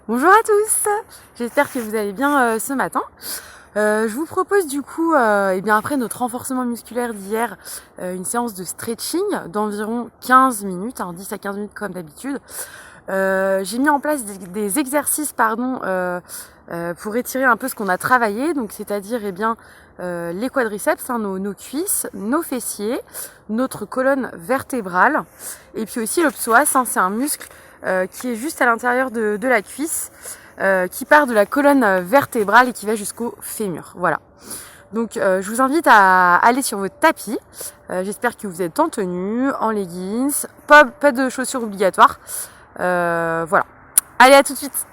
Bonjour à tous, j'espère que vous allez bien ce matin. Je vous propose du coup, après notre renforcement musculaire d'hier, une séance de stretching d'environ 15 minutes, 10 à 15 minutes comme d'habitude. J'ai mis en place des exercices pour étirer un peu ce qu'on a travaillé, donc c'est-à-dire les quadriceps, nos cuisses, nos fessiers, notre colonne vertébrale, et puis aussi le psoas, c'est un muscle qui est juste à l'intérieur de la cuisse, qui part de la colonne vertébrale et qui va jusqu'au fémur. Voilà. Donc je vous invite à aller sur votre tapis. J'espère que vous êtes en tenue, en leggings, pas de chaussures obligatoires. Voilà. Allez, à tout de suite.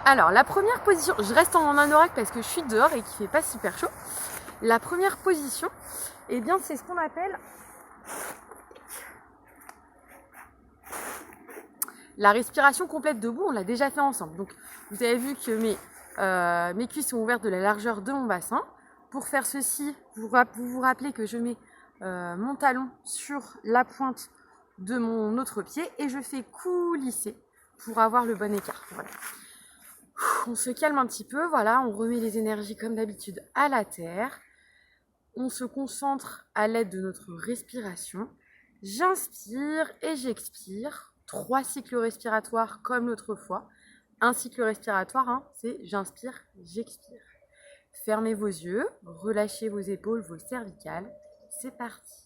Alors, la première position, je reste en anorak parce que je suis dehors et qu'il fait pas super chaud. La première position, c'est ce qu'on appelle la respiration complète debout. On l'a déjà fait ensemble. Donc, vous avez vu que mes cuisses sont ouvertes de la largeur de mon bassin. Pour faire ceci, vous vous rappelez que je mets mon talon sur la pointe de mon autre pied et je fais coulisser pour avoir le bon écart. Voilà. On se calme un petit peu, voilà, on remet les énergies comme d'habitude à la terre. On se concentre à l'aide de notre respiration. J'inspire et j'expire. 3 cycles respiratoires comme l'autre fois. Un cycle respiratoire, c'est j'inspire, j'expire. Fermez vos yeux, relâchez vos épaules, vos cervicales. C'est parti.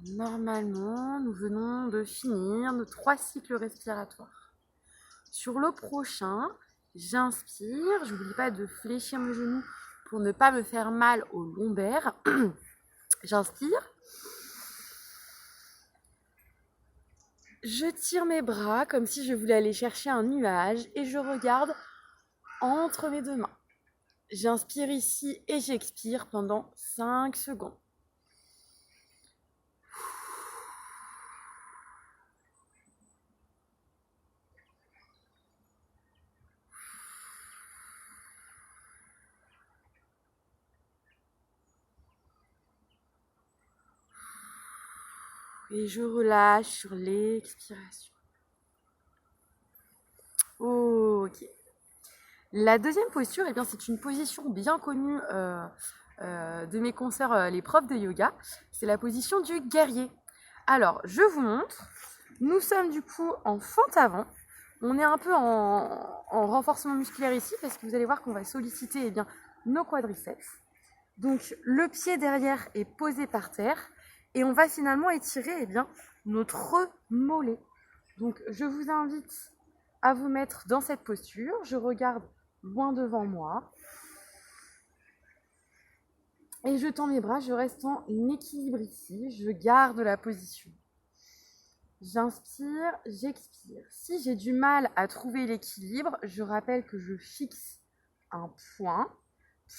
Normalement, nous venons de finir nos 3 cycles respiratoires. Sur le prochain, j'inspire, je n'oublie pas de fléchir mes genoux pour ne pas me faire mal au lombaire. J'inspire. Je tire mes bras comme si je voulais aller chercher un nuage et je regarde entre mes deux mains. J'inspire ici et j'expire pendant 5 secondes. Et je relâche sur l'expiration. Ok. La deuxième posture, c'est une position bien connue de mes consoeurs, les profs de yoga. C'est la position du guerrier. Alors, je vous montre. Nous sommes du coup en fente avant. On est un peu en renforcement musculaire ici parce que vous allez voir qu'on va solliciter nos quadriceps. Donc, le pied derrière est posé par terre et on va finalement étirer notre mollet. Donc, je vous invite à vous mettre dans cette posture. Je regarde loin devant moi. Et je tends mes bras, je reste en équilibre ici. Je garde la position. J'inspire, j'expire. Si j'ai du mal à trouver l'équilibre, je rappelle que je fixe un point.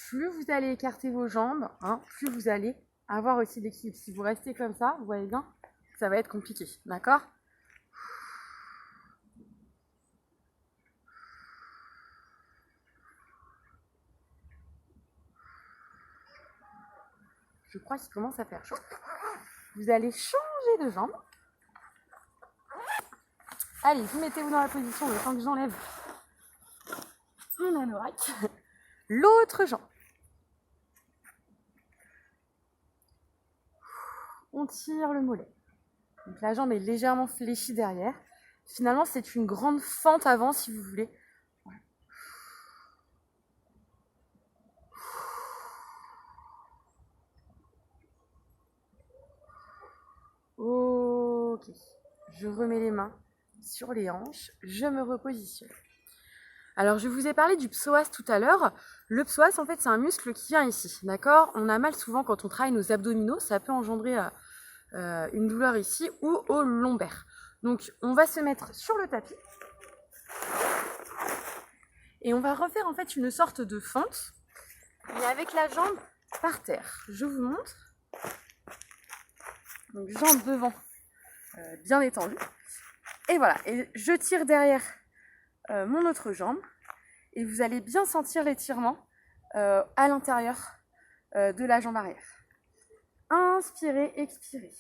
Plus vous allez écarter vos jambes, plus vous allez avoir aussi l'équilibre. Si vous restez comme ça, vous voyez bien, ça va être compliqué, d'accord ? Je crois qu'il commence à faire chaud. Vous allez changer de jambe. Allez, vous mettez-vous dans la position le temps que j'enlève mon anorak. L'autre jambe. On tire le mollet. Donc la jambe est légèrement fléchie derrière. Finalement, c'est une grande fente avant si vous voulez. Ok. Je remets les mains sur les hanches. Je me repositionne. Alors, je vous ai parlé du psoas tout à l'heure. Le psoas, en fait, c'est un muscle qui vient ici, d'accord ? On a mal souvent quand on travaille nos abdominaux. Ça peut engendrer une douleur ici ou au lombaire. Donc, on va se mettre sur le tapis. Et on va refaire en fait une sorte de fente, mais avec la jambe par terre. Je vous montre. Donc jambe devant bien étendue. Et voilà, et je tire derrière mon autre jambe. Et vous allez bien sentir l'étirement à l'intérieur de la jambe arrière. Inspirez, expirez.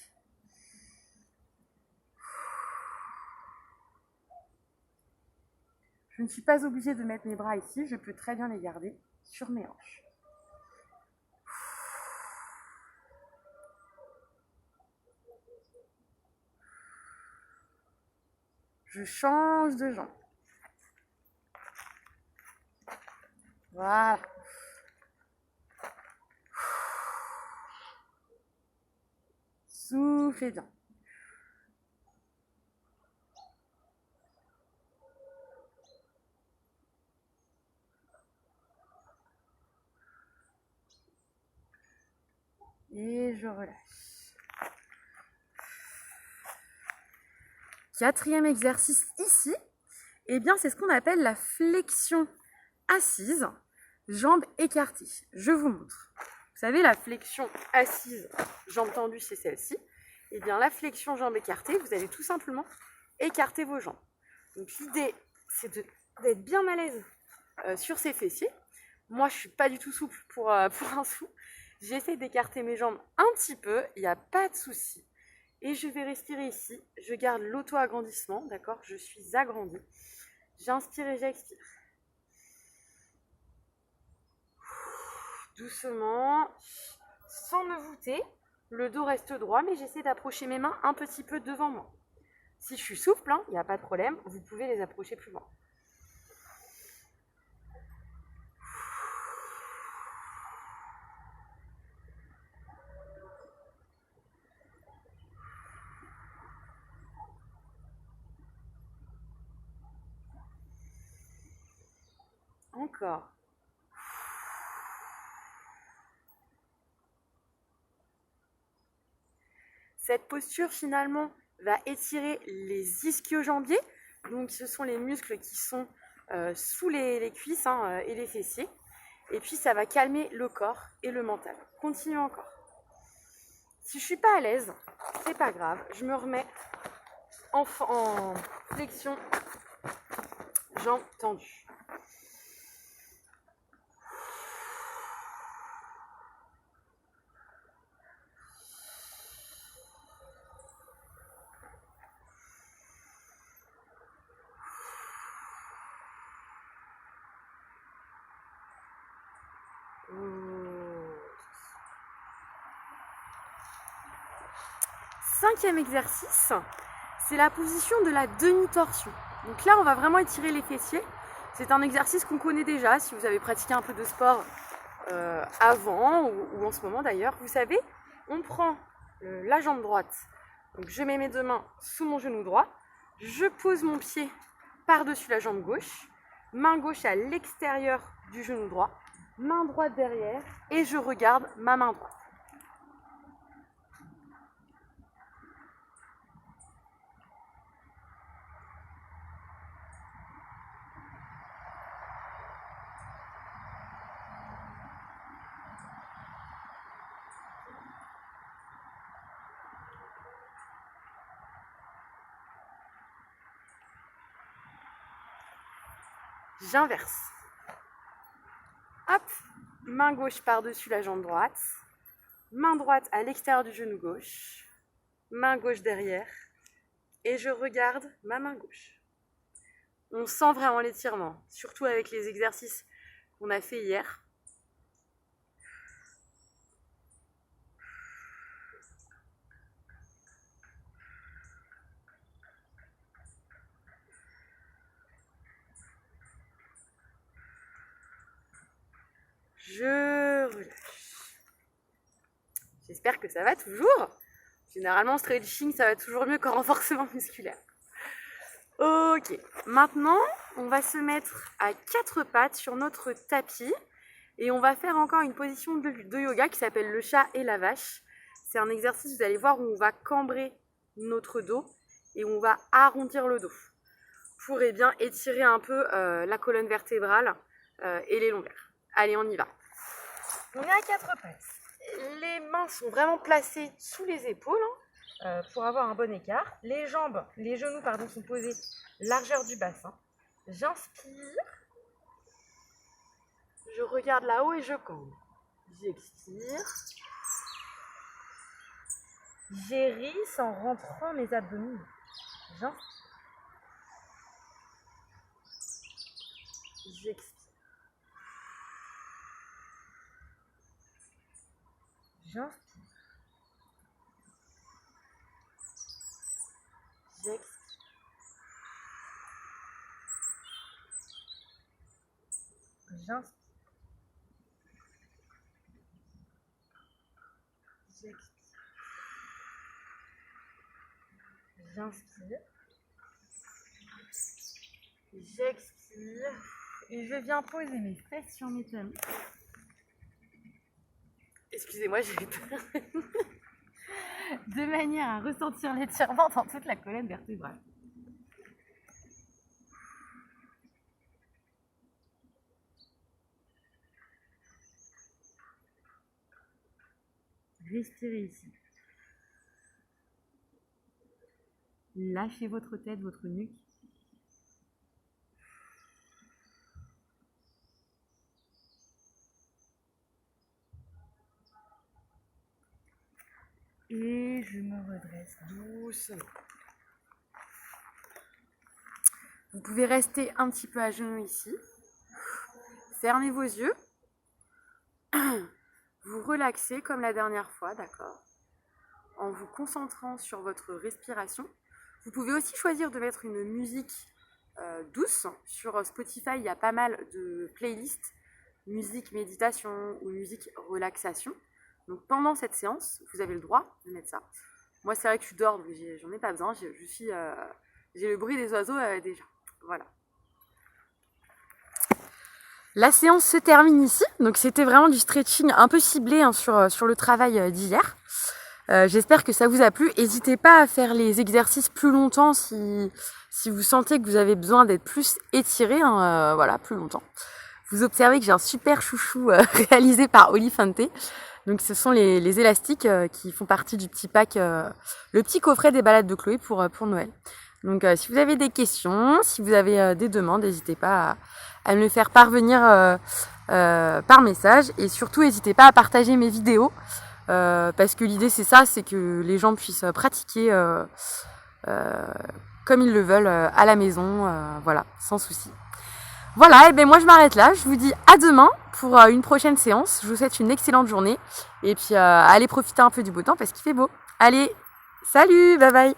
Je ne suis pas obligée de mettre mes bras ici, je peux très bien les garder sur mes hanches. Je change de jambe. Voilà. Soufflez bien. Et je relâche. Quatrième exercice ici, eh bien c'est ce qu'on appelle la flexion assise, jambes écartées. Je vous montre. Vous savez, la flexion assise, jambes tendues, c'est celle-ci. Eh bien la flexion jambes écartées, vous allez tout simplement écarter vos jambes. Donc l'idée, c'est d'être bien à l'aise sur ses fessiers. Moi, je ne suis pas du tout souple pour un sou. J'essaie d'écarter mes jambes un petit peu, il n'y a pas de souci. Et je vais respirer ici. Je garde l'auto-agrandissement, d'accord? Je suis agrandie. J'inspire et j'expire. Doucement, sans me voûter. Le dos reste droit, mais j'essaie d'approcher mes mains un petit peu devant moi. Si je suis souple, il n'y a pas de problème, vous pouvez les approcher plus loin. Encore. Cette posture finalement va étirer les ischio-jambiers. Donc ce sont les muscles qui sont sous les cuisses et les fessiers. Et puis ça va calmer le corps et le mental. Continuez encore. Si je ne suis pas à l'aise, c'est pas grave. Je me remets en flexion, jambes tendues. Cinquième exercice, c'est la position de la demi-torsion. Donc là, on va vraiment étirer les fessiers. C'est un exercice qu'on connaît déjà, si vous avez pratiqué un peu de sport avant ou en ce moment d'ailleurs. Vous savez, on prend la jambe droite, donc je mets mes deux mains sous mon genou droit, je pose mon pied par-dessus la jambe gauche, main gauche à l'extérieur du genou droit, main droite derrière et je regarde ma main droite. J'inverse. Hop, main gauche par-dessus la jambe droite, main droite à l'extérieur du genou gauche, main gauche derrière, et je regarde ma main gauche. On sent vraiment l'étirement, surtout avec les exercices qu'on a fait hier. Je relâche. J'espère que ça va toujours. Généralement, stretching, ça va toujours mieux qu'en renforcement musculaire. Ok, maintenant, on va se mettre à quatre pattes sur notre tapis et on va faire encore une position de yoga qui s'appelle le chat et la vache. C'est un exercice, vous allez voir, où on va cambrer notre dos et on va arrondir le dos. pour bien étirer un peu la colonne vertébrale et les lombaires. Allez, on y va. On est à 4 pattes. Les mains sont vraiment placées sous les épaules pour avoir un bon écart. Les genoux sont posés largeur du bassin. J'inspire. Je regarde là-haut et je cambre. J'expire. J'hérisse en rentrant mes abdominaux. J'inspire. J'expire. J'inspire. J'expire. J'inspire. J'expire. J'inspire. J'expire. Et je viens poser mes fesses sur mes talons. Excusez-moi, j'ai peur. De manière à ressentir l'étirement dans toute la colonne vertébrale. Respirez ici. Lâchez votre tête, votre nuque. Et je me redresse doucement. Vous pouvez rester un petit peu à genoux ici. Fermez vos yeux. Vous relaxez comme la dernière fois, d'accord? En vous concentrant sur votre respiration. Vous pouvez aussi choisir de mettre une musique douce. Sur Spotify, il y a pas mal de playlists, musique méditation ou musique relaxation. Donc pendant cette séance, vous avez le droit de mettre ça. Moi, c'est vrai que je dors, donc j'en ai pas besoin. J'ai le bruit des oiseaux déjà. Voilà. La séance se termine ici. Donc c'était vraiment du stretching un peu ciblé sur le travail d'hier. J'espère que ça vous a plu. N'hésitez pas à faire les exercices plus longtemps si vous sentez que vous avez besoin d'être plus étiré, voilà, plus longtemps. Vous observez que j'ai un super chouchou réalisé par Olifante. Donc ce sont les élastiques qui font partie du petit pack, le petit coffret des balades de Chloé pour Noël. Donc si vous avez des questions, si vous avez des demandes, n'hésitez pas à me le faire parvenir par message. Et surtout, n'hésitez pas à partager mes vidéos. Parce que l'idée c'est ça, c'est que les gens puissent pratiquer comme ils le veulent à la maison, voilà, sans souci. Voilà, et ben moi je m'arrête là, je vous dis à demain pour une prochaine séance. Je vous souhaite une excellente journée et puis allez profiter un peu du beau temps parce qu'il fait beau. Allez, salut, bye bye.